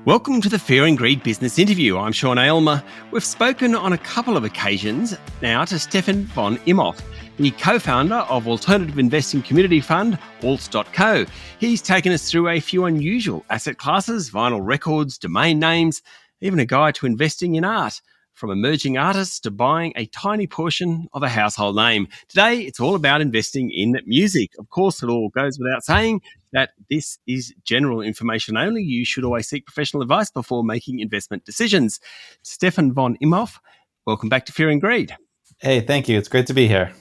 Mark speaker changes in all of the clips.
Speaker 1: Welcome to the Fear and Greed Business Interview. I'm Sean Aylmer. We've spoken on a couple of occasions now to Stefan von Imhoff, the co-founder of alternative investing community fund, Alts.co. He's taken us through a few unusual asset classes, vinyl records, domain names, even a guide to investing in art, from emerging artists to buying a tiny portion of a household name. Today, it's all about investing in music. Of course, it all goes without saying that this is general information only. You should always seek professional advice before making investment decisions. Stefan von Imhoff, welcome back to Fear and Greed.
Speaker 2: Hey, thank you. It's great to be here.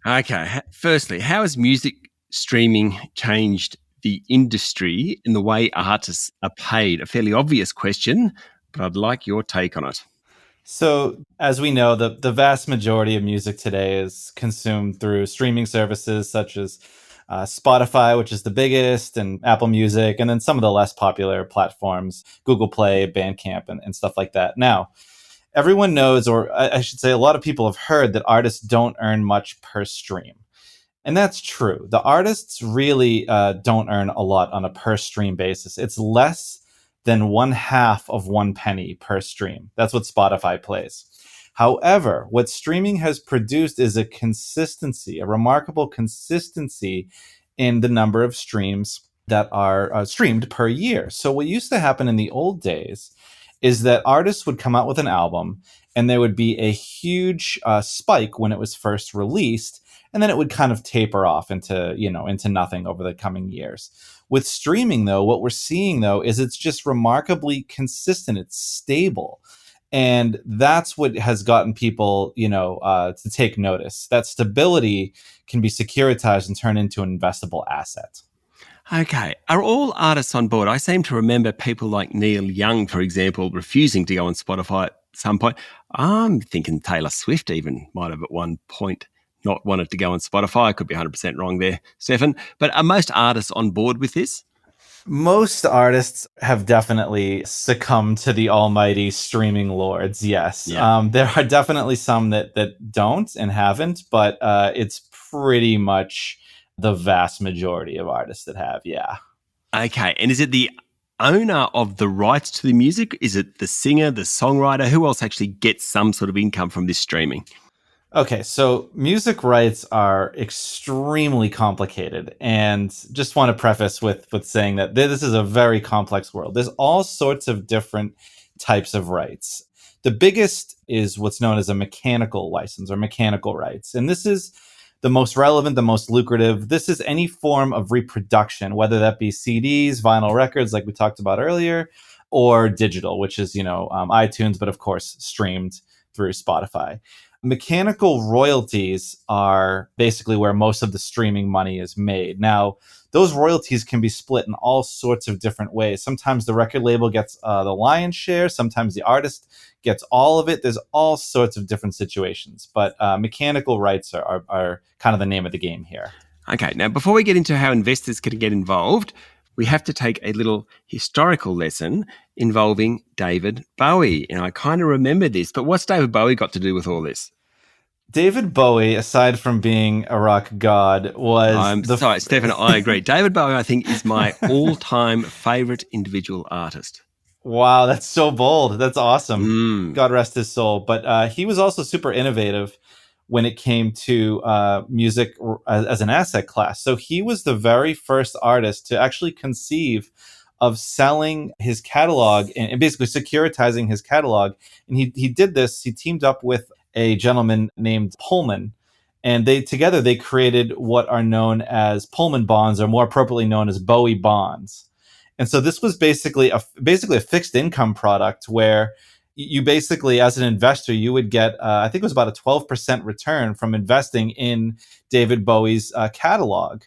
Speaker 1: Okay, firstly, how has music streaming changed the industry in the way artists are paid? A fairly obvious question, but I'd like your take on it.
Speaker 2: So, as we know, the vast majority of music today is consumed through streaming services such as Spotify, which is the biggest, and Apple Music, and then some of the less popular platforms, Google Play, Bandcamp, and stuff like that. Now, everyone knows, or I should say a lot of people have heard, that artists don't earn much per stream. And that's true. The artists really don't earn a lot on a per stream basis. It's less than 1/2 of 1 penny per stream. That's what Spotify plays. However, what streaming has produced is a consistency, a remarkable consistency in the number of streams that are streamed per year. So what used to happen in the old days is that artists would come out with an album and there would be a huge spike when it was first released, and then it would kind of taper off into nothing over the coming years. With streaming, though, what we're seeing, though, is it's just remarkably consistent. It's stable. And that's what has gotten people, to take notice. That stability can be securitized and turned into an investable asset.
Speaker 1: Okay. Are all artists on board? I seem to remember people like Neil Young, for example, refusing to go on Spotify at some point. I'm thinking Taylor Swift even might have at one point not wanted to go on Spotify. I could be 100% wrong there, Stefan. But are most artists on board with this?
Speaker 2: Most artists have definitely succumbed to the almighty streaming lords, yes.
Speaker 1: Yeah.
Speaker 2: There are definitely some that don't and haven't, but it's pretty much the vast majority of artists that have, yeah.
Speaker 1: Okay. And is it the owner of the rights to the music? Is it the singer, the songwriter? Who else actually gets some sort of income from this streaming?
Speaker 2: Okay, so music rights are extremely complicated, and just want to preface with saying that this is a very complex world. There's all sorts of different types of rights. The biggest is what's known as a mechanical license or mechanical rights, and this is the most relevant, the most lucrative. This is any form of reproduction, whether that be CDs, vinyl records, like we talked about earlier, or digital, which is iTunes, but of course streamed through Spotify. Mechanical royalties are basically where most of the streaming money is made. Now, those royalties can be split in all sorts of different ways. Sometimes the record label gets the lion's share. Sometimes the artist gets all of it. There's all sorts of different situations. But mechanical rights are kind of the name of the game here.
Speaker 1: Okay, now before we get into how investors can get involved, we have to take a little historical lesson involving David Bowie. And I kind of remember this, but what's David Bowie got to do with all this?
Speaker 2: David Bowie, aside from being a rock god, was...
Speaker 1: Sorry, Stefan, I agree. David Bowie, I think, is my all-time favourite individual artist.
Speaker 2: Wow, that's so bold. That's awesome. God rest his soul. But he was also super innovative when it came to music as an asset class. So he was the very first artist to actually conceive of selling his catalog and basically securitizing his catalog. And he did this. He teamed up with a gentleman named Pullman, and they created what are known as Pullman bonds, or more appropriately known as Bowie bonds. And so this was basically a fixed income product where you basically, as an investor, you would get, I think it was about a 12% return from investing in David Bowie's catalog.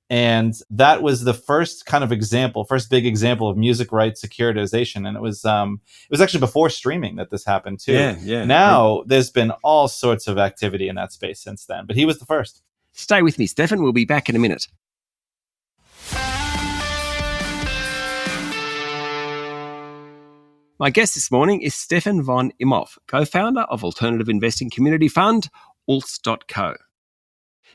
Speaker 2: And that was the first big example of music rights securitization. And it was actually before streaming that this happened too.
Speaker 1: Yeah.
Speaker 2: Now there's been all sorts of activity in that space since then, but he was the first.
Speaker 1: Stay with me, Stefan. We'll be back in a minute. My guest this morning is Stefan von Imhoff, co-founder of alternative investing community fund, Alts.co.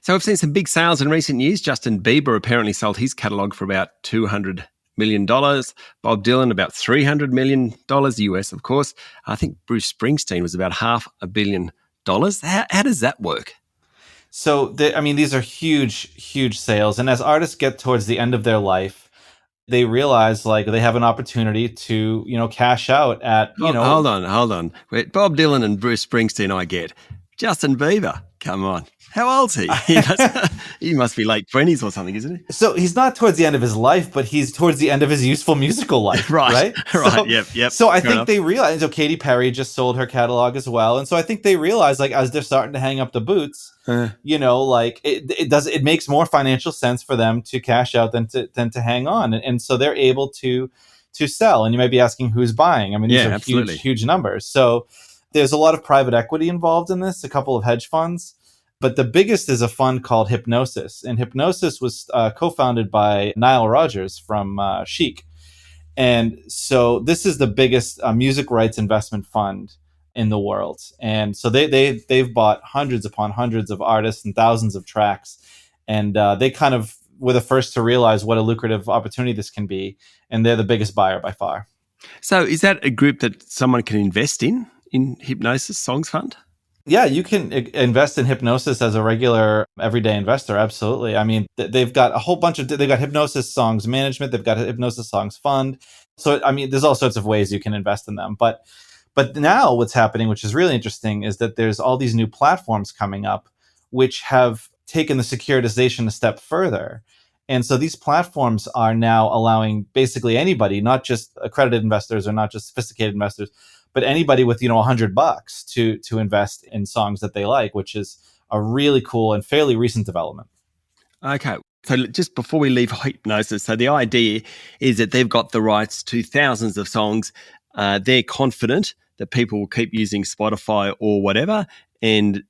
Speaker 1: So we've seen some big sales in recent years. Justin Bieber apparently sold his catalogue for about $200 million. Bob Dylan, about $300 million US, of course. I think Bruce Springsteen was about $500 million. How does that work?
Speaker 2: So, these are huge, huge sales. And as artists get towards the end of their life, they realize like they have an opportunity to, cash out at,
Speaker 1: Hold on. Wait, Bob Dylan and Bruce Springsteen, I get. Justin Bieber, come on. How old's he? He must be late 20s or something, isn't he?
Speaker 2: So he's not towards the end of his life, but he's towards the end of his useful musical life, right?
Speaker 1: Right, yep.
Speaker 2: So I think they realize, so Katy Perry just sold her catalog as well. And so I think they realize, like, as they're starting to hang up the boots, it makes more financial sense for them to cash out than to hang on. And so they're able to sell. And you might be asking who's buying. I mean, these are
Speaker 1: absolutely
Speaker 2: huge numbers. So there's a lot of private equity involved in this, a couple of hedge funds. But the biggest is a fund called Hypnosis. And Hypnosis was co-founded by Nile Rodgers from Chic. And so this is the biggest music rights investment fund in the world. And so they've bought hundreds upon hundreds of artists and thousands of tracks. And they kind of were the first to realize what a lucrative opportunity this can be. And they're the biggest buyer by far.
Speaker 1: So is that a group that someone can invest in Hypnosis Songs Fund?
Speaker 2: Yeah, you can invest in Hypnosis as a regular everyday investor. Absolutely. I mean, they've got a whole bunch they've got Hypnosis Songs Management. They've got a Hypnosis Songs Fund. So, I mean, there's all sorts of ways you can invest in them. But now what's happening, which is really interesting, is that there's all these new platforms coming up, which have taken the securitization a step further. And so these platforms are now allowing basically anybody, not just accredited investors or not just sophisticated investors, but anybody with, $100 to invest in songs that they like, which is a really cool and fairly recent development.
Speaker 1: Okay. So just before we leave Hypnosis, so the idea is that they've got the rights to thousands of songs. They're confident that people will keep using Spotify or whatever, and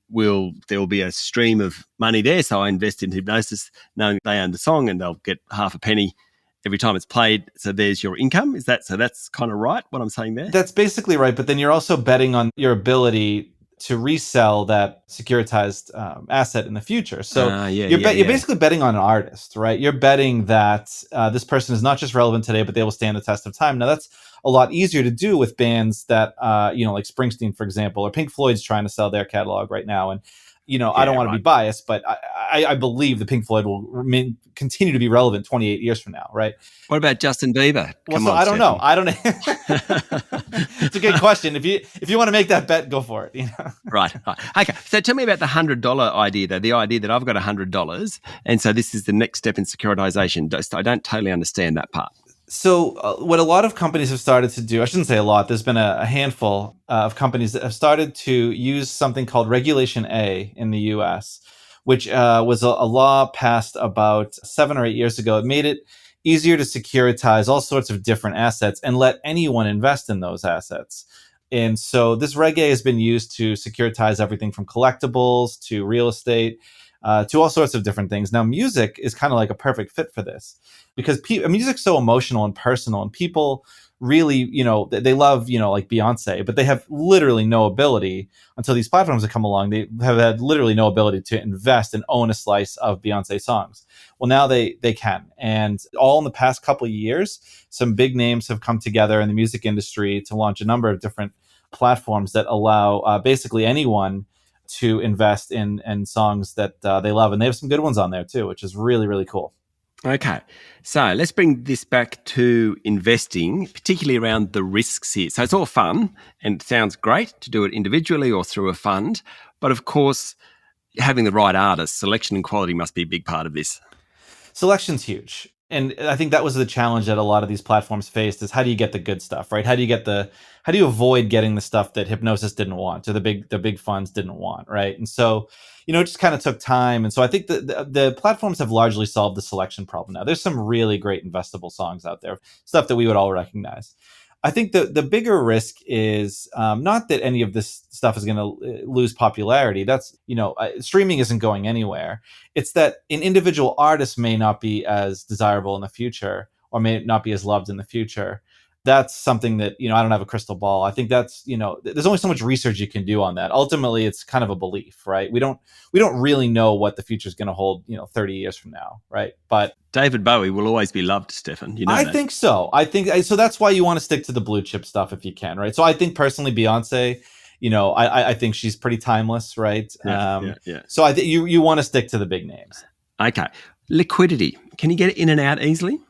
Speaker 1: there will be a stream of money there. So I invest in Hypnosis knowing they own the song and they'll get half a penny every time it's played. So there's your income. So that's kind of right, what I'm saying there?
Speaker 2: That's basically right. But then you're also betting on your ability to resell that securitized asset in the future. So you're basically betting on an artist, right? You're betting that this person is not just relevant today, but they will stand the test of time. Now, that's a lot easier to do with bands that, like Springsteen, for example, or Pink Floyd's trying to sell their catalog right now. And, I don't want to be biased, but I believe the Pink Floyd will continue to be relevant 28 years from now, right?
Speaker 1: What about Justin Bieber?
Speaker 2: I don't know. It's a good question. If you want to make that bet, go for it.
Speaker 1: Right. Okay. So tell me about the $100 idea, though. The idea that I've got $100, and so this is the next step in securitization. I don't totally understand that part.
Speaker 2: So what a lot of companies have started to do, I shouldn't say a lot, there's been a handful of companies that have started to use something called Regulation A in the US, which was a law passed about 7 or 8 years ago. It made it easier to securitize all sorts of different assets and let anyone invest in those assets. And so this Reg A has been used to securitize everything from collectibles to real estate, to all sorts of different things. Now, music is kind of like a perfect fit for this because music's so emotional and personal, and people really, they love, like Beyonce, but they have literally no ability until these platforms have come along. They have had literally no ability to invest and own a slice of Beyonce songs. Well, now they can. And all in the past couple of years, some big names have come together in the music industry to launch a number of different platforms that allow basically anyone to invest in songs that they love. And they have some good ones on there too, which is really, really cool.
Speaker 1: Okay. So let's bring this back to investing, particularly around the risks here. So it's all fun and it sounds great to do it individually or through a fund. But of course, having the right artists, selection and quality must be a big part of this.
Speaker 2: Selection's huge. And I think that was the challenge that a lot of these platforms faced is how do you get the good stuff, right? How do you avoid getting the stuff that Hypnosis didn't want or the big funds didn't want, right? And so, it just kind of took time. And so I think the platforms have largely solved the selection problem now. There's some really great investable songs out there, stuff that we would all recognize. I think the bigger risk is not that any of this stuff is going to lose popularity. That's, streaming isn't going anywhere. It's that an individual artist may not be as desirable in the future or may not be as loved in the future. That's something that, I don't have a crystal ball. I think that's, there's only so much research you can do on that. Ultimately, it's kind of a belief, right? We don't really know what the future is going to hold, 30 years from now, right? But
Speaker 1: David Bowie will always be loved, Stefan.
Speaker 2: I think so. So that's why you want to stick to the blue chip stuff if you can, right? So I think personally, Beyonce, I think she's pretty timeless, right?
Speaker 1: Yeah.
Speaker 2: So I think you want to stick to the big names.
Speaker 1: Okay. Liquidity. Can you get it in and out easily?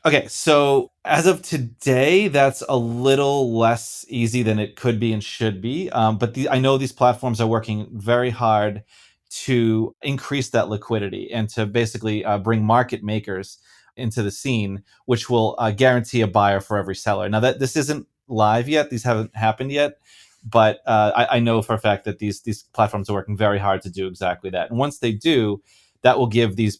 Speaker 2: Okay, so as of today, that's a little less easy than it could be and should be. But I know these platforms are working very hard to increase that liquidity and to basically bring market makers into the scene, which will guarantee a buyer for every seller. Now, that this isn't live yet; these haven't happened yet. But I know for a fact that these platforms are working very hard to do exactly that. And once they do, that will give these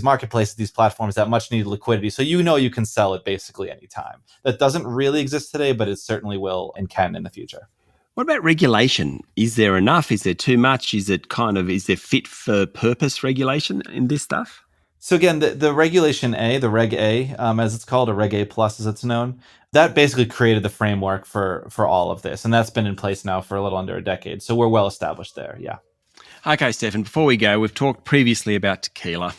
Speaker 2: marketplaces, these platforms, that much needed liquidity. So you can sell it basically anytime. That doesn't really exist today, but it certainly will and can in the future.
Speaker 1: What about regulation? Is there enough? Is there too much? Is there fit for purpose regulation in this stuff?
Speaker 2: So again, the Regulation A, the Reg A, as it's called, or Reg A Plus as it's known, that basically created the framework for all of this. And that's been in place now for a little under a decade. So we're well established there, yeah.
Speaker 1: Okay, Stefan, before we go, we've talked previously about tequila.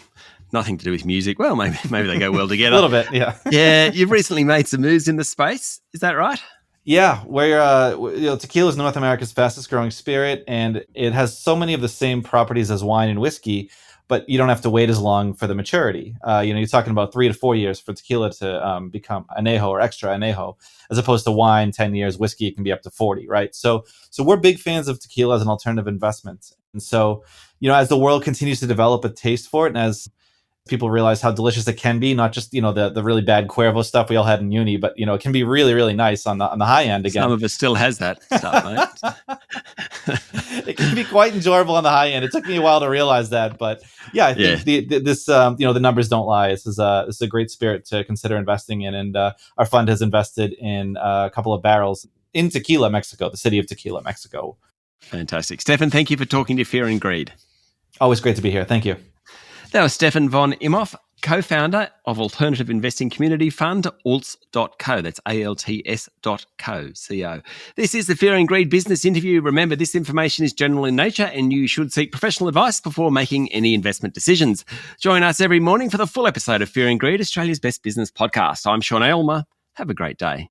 Speaker 1: Nothing to do with music. Well, maybe they go well together.
Speaker 2: A little bit, yeah.
Speaker 1: Yeah, you've recently made some moves in the space. Is that right?
Speaker 2: Yeah, tequila is North America's fastest growing spirit, and it has so many of the same properties as wine and whiskey, but you don't have to wait as long for the maturity. You're talking about 3 to 4 years for tequila to become añejo or extra añejo, as opposed to wine, 10 years, whiskey, it can be up to 40, right? So we're big fans of tequila as an alternative investment. And so, as the world continues to develop a taste for it, and as people realize how delicious it can be, not just, the really bad Cuervo stuff we all had in uni, but, it can be really, really nice on the high end again.
Speaker 1: Some of us still has that stuff, mate.
Speaker 2: It can be quite enjoyable on the high end. It took me a while to realize that, but yeah, I think the numbers don't lie. This is a great spirit to consider investing in. And our fund has invested in a couple of barrels in Tequila, Mexico, the city of Tequila, Mexico.
Speaker 1: Fantastic. Stefan, thank you for talking to Fear and Greed.
Speaker 2: Always great to be here. Thank you.
Speaker 1: That was Stefan von Imhoff, co-founder of alternative investing community fund, alts.co. That's ALTS.co, CO. This is the Fear and Greed business interview. Remember, this information is general in nature and you should seek professional advice before making any investment decisions. Join us every morning for the full episode of Fear and Greed, Australia's best business podcast. I'm Sean Aylmer. Have a great day.